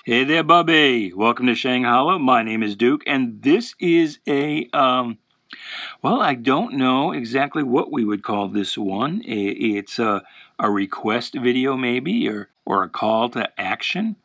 Hey there, Bubby. Welcome to Shanghai. My name is Duke, and this is a, well, I don't know exactly what we would call this one. It's a request video, maybe, or a call to action.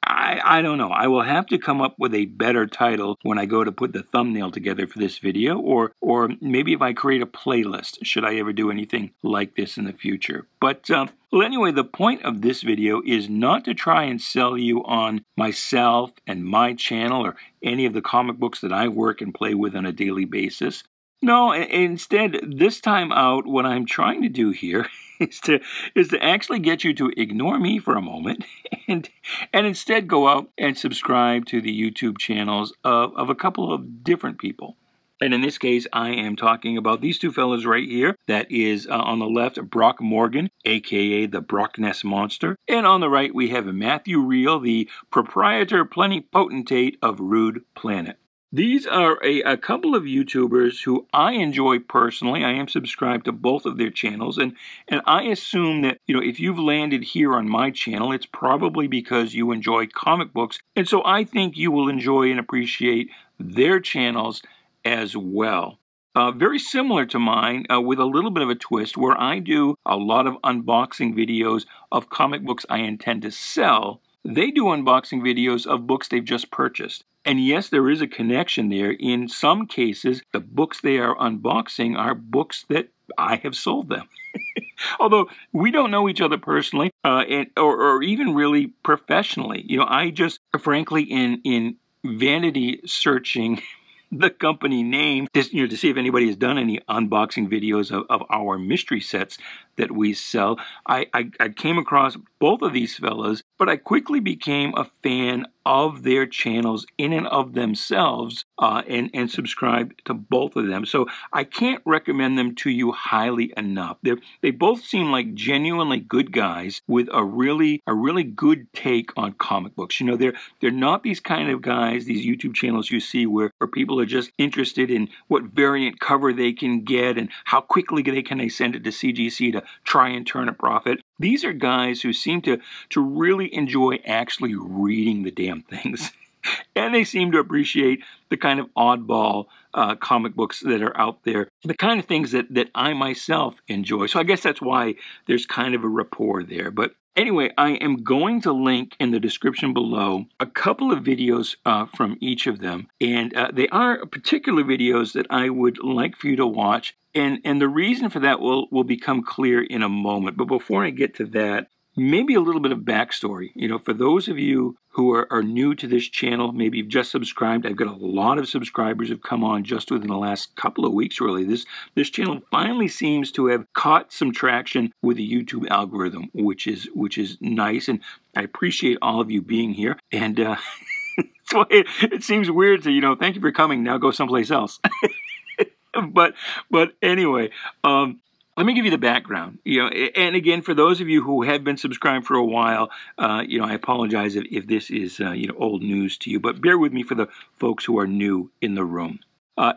I don't know. I will have to come up with a better title when I go to put the thumbnail together for this video, or maybe if I create a playlist, should I ever do anything like this in the future. But, well, anyway, the point of this video is not to try and sell you on myself and my channel or any of the comic books that I work and play with on a daily basis. No, instead, this time out, what I'm trying to do here is to actually get you to ignore me for a moment and instead go out and subscribe to the YouTube channels of a couple of different people. And in this case, I am talking about these two fellows right here. That is, on the left, Brock Morgan, a.k.a. the Brockness Monster. And on the right, we have Matthew Reel, the proprietor plenipotentate of Rude Planet. These are a couple of YouTubers who I enjoy personally. I am subscribed to both of their channels, and I assume that, you know, if you've landed here on my channel, it's probably because you enjoy comic books, and so I think you will enjoy and appreciate their channels as well. Very similar to mine, with a little bit of a twist, where I do a lot of unboxing videos of comic books I intend to sell. They do unboxing videos of books they've just purchased. And yes, there is a connection there. In some cases, the books they are unboxing are books that I have sold them. Although we don't know each other personally, or even really professionally. You know, I just, frankly, in vanity searching the company name, just, you know, to see if anybody has done any unboxing videos of our mystery sets that we sell, I came across both of these fellas, but I quickly became a fan of their channels in and of themselves, and subscribed to both of them. So I can't recommend them to you highly enough. They both seem like genuinely good guys with a really good take on comic books. You know, they're not these kind of guys, these YouTube channels you see where people are just interested in what variant cover they can get and how quickly can they send it to CGC to try and turn a profit. These are guys who seem to really enjoy actually reading the damn things. And they seem to appreciate the kind of oddball comic books that are out there, the kind of things that I myself enjoy. So I guess that's why there's kind of a rapport there. But anyway, I am going to link in the description below a couple of videos from each of them. And they are particular videos that I would like for you to watch. And the reason for that will become clear in a moment. But before I get to that, maybe a little bit of backstory. You know, for those of you who are new to this channel, maybe you've just subscribed. I've got a lot of subscribers who've come on just within the last couple of weeks, really. This channel finally seems to have caught some traction with the YouTube algorithm, which is nice, and I appreciate all of you being here. And so it seems weird to, you know, thank you for coming, now go someplace else. But anyway, let me give you the background. You know, and again, for those of you who have been subscribed for a while, you know, I apologize if this is you know, old news to you, but bear with me for the folks who are new in the room.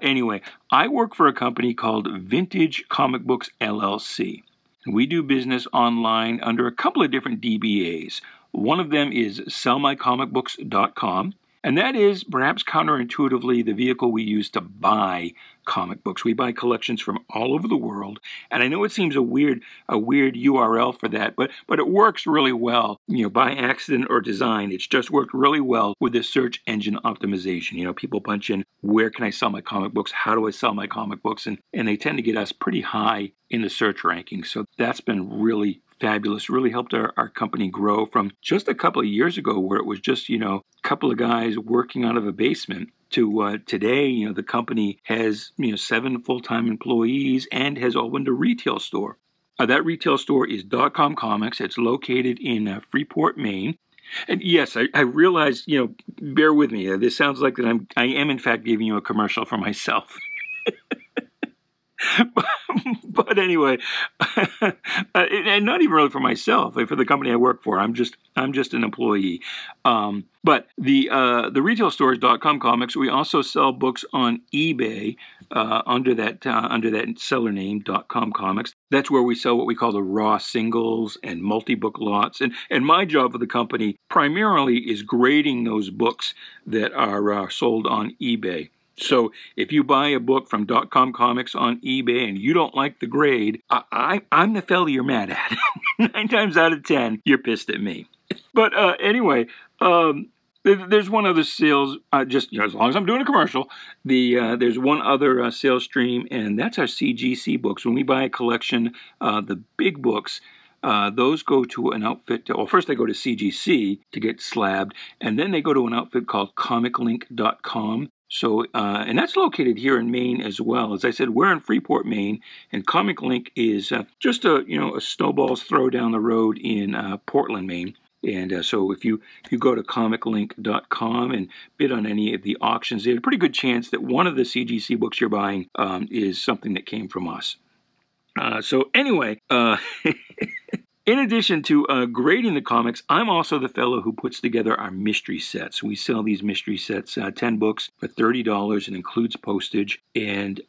Anyway, I work for a company called Vintage Comic Books LLC. We do business online under a couple of different DBAs. One of them is SellMyComicBooks.com. And that is, perhaps counterintuitively, the vehicle we use to buy comic books. We buy collections from all over the world. And I know it seems a weird URL for that, but it works really well. You know, by accident or design, it's just worked really well with the search engine optimization. You know, people punch in, where can I sell my comic books? How do I sell my comic books? And they tend to get us pretty high in the search rankings. So that's been really fabulous, really helped our company grow from just a couple of years ago where it was just, you know, a couple of guys working out of a basement to today, you know, the company has, you know, 7 full-time employees and has opened a retail store. That retail store is .com Comics. It's located in Freeport, Maine. And yes, I realize, you know, bear with me. This sounds like that I am in fact giving you a commercial for myself. But anyway, and not even really for myself, for the company I work for. I'm just an employee. But the retailstores.com comics, we also sell books on eBay under that seller name .com comics. That's where we sell what we call the raw singles and multi-book lots. And my job for the company primarily is grading those books that are sold on eBay. So if you buy a book from .com Comics on eBay and you don't like the grade, I'm the fella you're mad at. 9 times out of 10, you're pissed at me. But anyway, there's one other sales, just as long as I'm doing a commercial, there's one other sales stream, and that's our CGC books. When we buy a collection, the big books, those go to an outfit. Well, first they go to CGC to get slabbed, and then they go to an outfit called Comiclink.com. So, and that's located here in Maine as well. As I said, we're in Freeport, Maine, and Comiclink is just a snowball's throw down the road in Portland, Maine. And so if you go to comiclink.com and bid on any of the auctions, there's a pretty good chance that one of the CGC books you're buying is something that came from us. So anyway, in addition to grading the comics, I'm also the fellow who puts together our mystery sets. We sell these mystery sets, 10 books for $30 and includes postage. And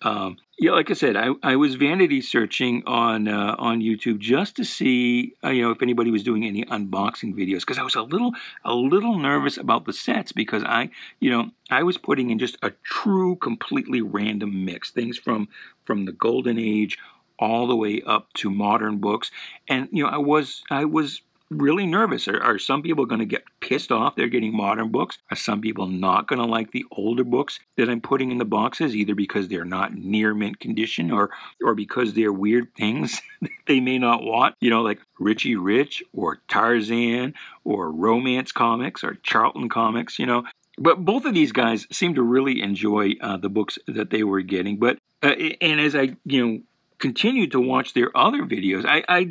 yeah, like I said, I was vanity searching on YouTube just to see if anybody was doing any unboxing videos, because I was a little nervous about the sets, because I was putting in just a true, completely random mix, things from the golden age all the way up to modern books. And I was really nervous. Are some people going to get pissed off they're getting modern books? Are some people not going to like the older books that I'm putting in the boxes, either because they're not near mint condition or because they're weird things that they may not want, like Richie Rich or Tarzan or romance comics or Charlton comics, But both of these guys seem to really enjoy the books that they were getting. But and as I continued to watch their other videos, I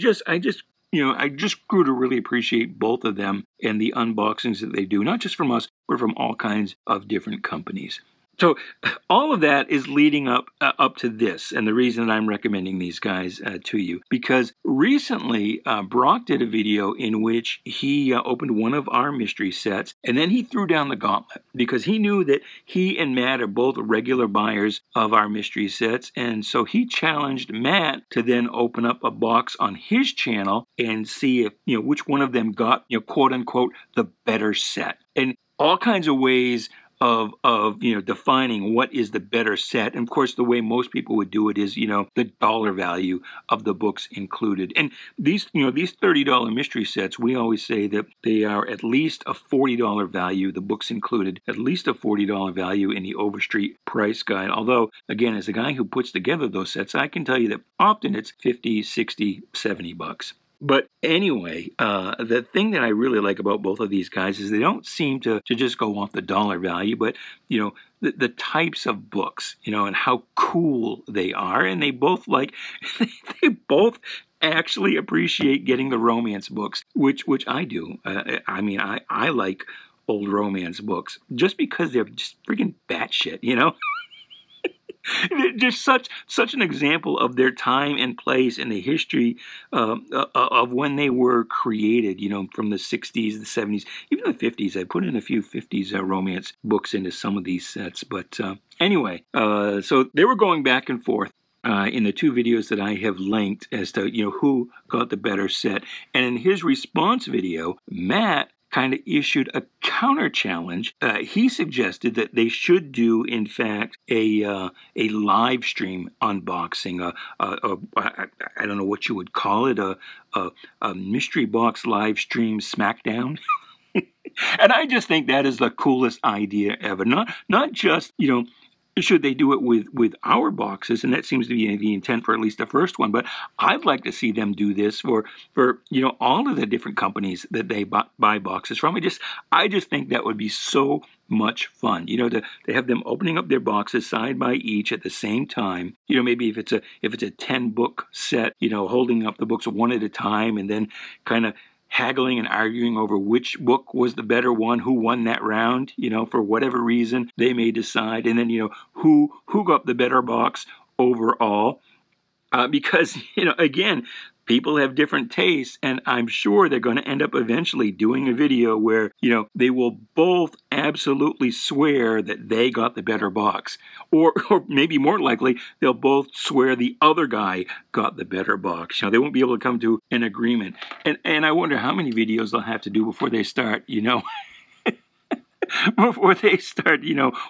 just grew to really appreciate both of them and the unboxings that they do, not just from us, but from all kinds of different companies. So all of that is leading up to this, and the reason that I'm recommending these guys to you, because recently Brock did a video in which he opened one of our mystery sets, and then he threw down the gauntlet, because he knew that he and Matt are both regular buyers of our mystery sets, and so he challenged Matt to then open up a box on his channel and see if which one of them got quote unquote the better set, and all kinds of ways of defining what is the better set. And of course, the way most people would do it is the dollar value of the books included. And these these $30 mystery sets, we always say that they are at least a $40 value, the books included, at least a $40 value in the Overstreet price guide. Although, again, as a guy who puts together those sets, I can tell you that often it's 50, 60, 70 bucks. But anyway, the thing that I really like about both of these guys is they don't seem to just go off the dollar value, but, the types of books, and how cool they are. And they both they both actually appreciate getting the romance books, which I do. I like old romance books just because they're just freaking batshit, Just such an example of their time and place in the history of when they were created, from the 60s, the 70s, even the 50s. I put in a few 50s romance books into some of these sets. But anyway, so they were going back and forth in the 2 videos that I have linked as to, who got the better set. And in his response video, Matt kind of issued a counter challenge. He suggested that they should do, in fact, a live stream unboxing. I don't know what you would call it, a mystery box live stream smackdown. And I just think that is the coolest idea ever. Not just should they do it with our boxes, and that seems to be the intent for at least the first one, but I'd like to see them do this for all of the different companies that they buy boxes from. I just think that would be so much fun, to have them opening up their boxes side by each at the same time. Maybe if it's a 10 book set, holding up the books one at a time, and then kind of haggling and arguing over which book was the better one, who won that round, for whatever reason they may decide, and then who got the better box overall. because, again, people have different tastes, and I'm sure they're going to end up eventually doing a video where, they will both absolutely swear that they got the better box. Or maybe more likely, they'll both swear the other guy got the better box. They won't be able to come to an agreement. And I wonder how many videos they'll have to do before they start, before they start,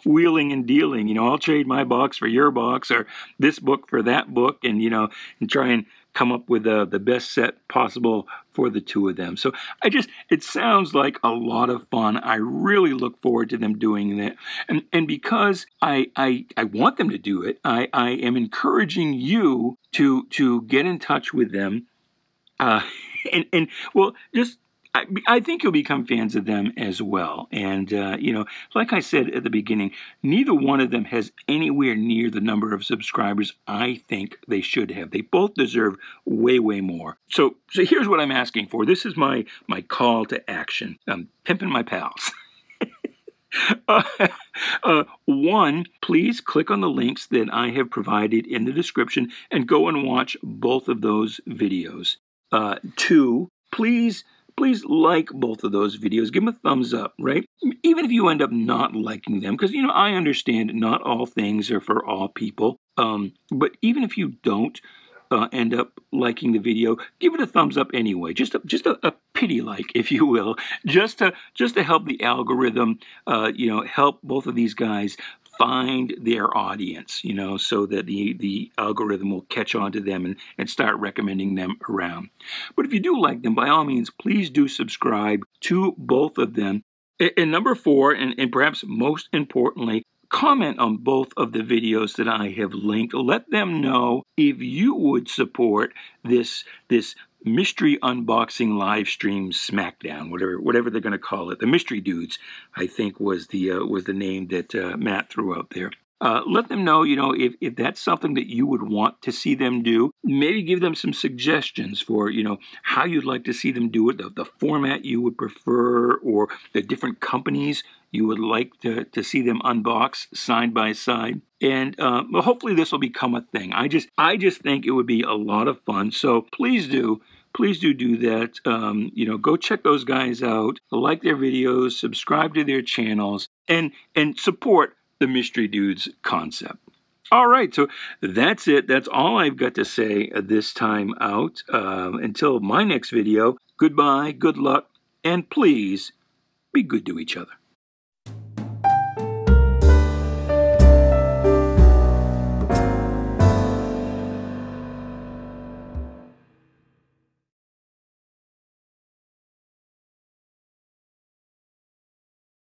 wheeling and dealing. I'll trade my box for your box, or this book for that book, and, and try and come up with the best set possible for the two of them. So it sounds like a lot of fun. I really look forward to them doing that. And because I want them to do it, I am encouraging you to get in touch with them. I think you'll become fans of them as well. And, like I said at the beginning, neither one of them has anywhere near the number of subscribers I think they should have. They both deserve way, way more. So here's what I'm asking for. This is my call to action. Pimpin' my pals. One, please click on the links that I have provided in the description and go and watch both of those videos. Two, please like both of those videos. Give them a thumbs up, right? Even if you end up not liking them, because, I understand not all things are for all people. But even if you don't end up liking the video, give it a thumbs up anyway. Just a pity like, if you will, just to help the algorithm, help both of these guys find their audience, so that the algorithm will catch on to them and start recommending them around. But if you do like them, by all means, please do subscribe to both of them. And number 4, and perhaps most importantly, comment on both of the videos that I have linked. Let them know if you would support this mystery unboxing live stream smackdown, whatever they're going to call it. The Mystery Dudes, I think, was the name that Matt threw out there. Let them know, if that's something that you would want to see them do. Maybe give them some suggestions for, how you'd like to see them do it, the format you would prefer, or the different companies you would like to see them unbox side by side. And hopefully this will become a thing. I just think it would be a lot of fun. So please do that. Go check those guys out, like their videos, subscribe to their channels, and support the Mystery Dudes concept. All right, so that's it. That's all I've got to say this time out. Until my next video, goodbye, good luck, and please be good to each other.